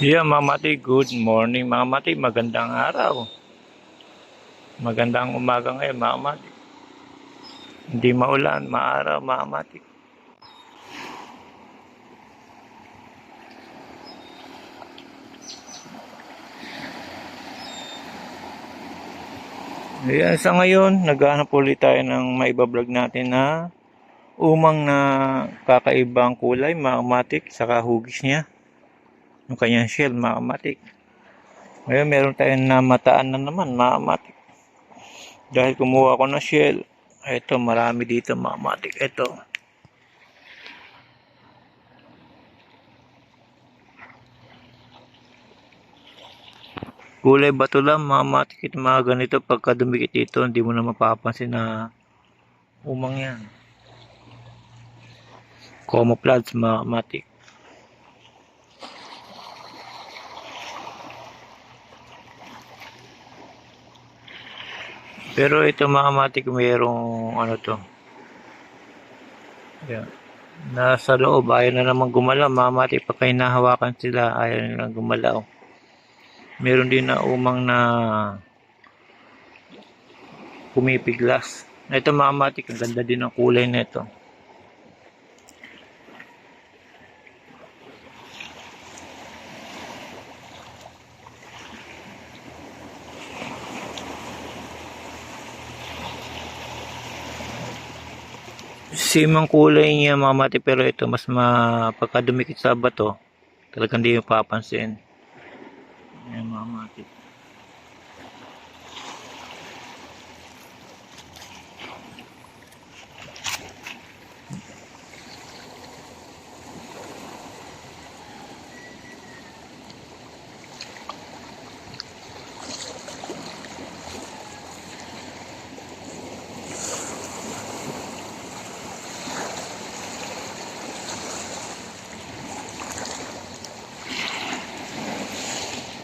Yeah, Mama Ti, good morning Mama Ti, magandang araw. Magandang umaga ngayon Mama Ti. Hindi maulan, maaraw Mama Ti. Ayan, sa ngayon, naghahanap ulit tayo ng maibablog natin na umang na kakaibang kulay, Mama Ti, saka hugis niya. Yung kanyang shell, Mama Ti. Ngayon, meron tayong namataan na naman, Mama Ti. Dahil kumuha ko ng shell. Ito, marami dito, Mama Ti. Ito. Kulay bato lang, mamatikit mga ganito. Pagka dumikit dito, hindi mo na mapapansin na umang yan. Camouflage, mamatik. Pero ito mamatik, mayroong ano to. Yan. Nasa loob, ayaw na naman gumalaw. Mamatik, pagka hinahawakan sila, ayaw na naman gumalaw. Meron din na umang na pumipiglas. Ito mamatik, ang ganda din ang kulay nito. Same ang kulay niya mamati, pero ito mas pagkadumikit sa bato, talagang hindi mo papansin. Ayan mamati.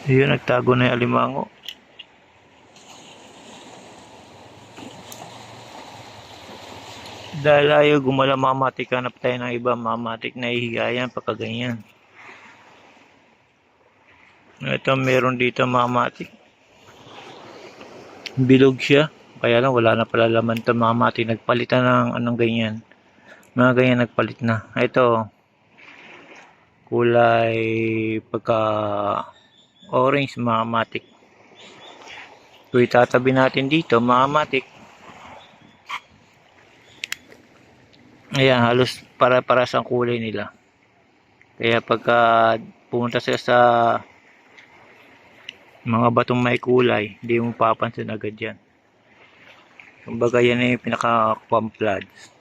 Ayun, nagtago na yung alimango. Dahil ayaw gumala mamatik, hanap tayo ng iba mamatik na ihigayan pagka ganyan. Ito meron dito mamatik. Bilog siya. Kaya lang wala na pala laman ito mamatik. Nagpalitan ng anong ganyan. Mga ganyan nagpalit na. Ito kulay pagka orange mamatik. Kung itatabi natin dito mamatik. Ayan, halos para-paras ang kulay nila. Kaya pagka pumunta sila sa mga batong may kulay, hindi mo papansin agad yan. Kumbaga yan ay pinaka-camouflage.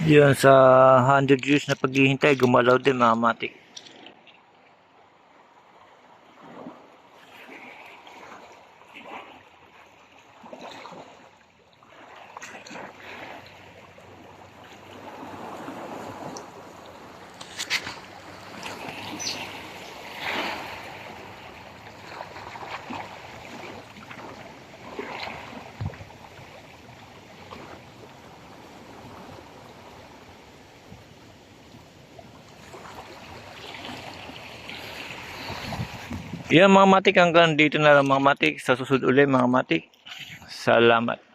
Yun, sa 100 years na paghihintay, gumalaw din mamatik. Yan mga matik, hanggang dito na lang mga matik. Sa susunod ulit mga matik. Salamat.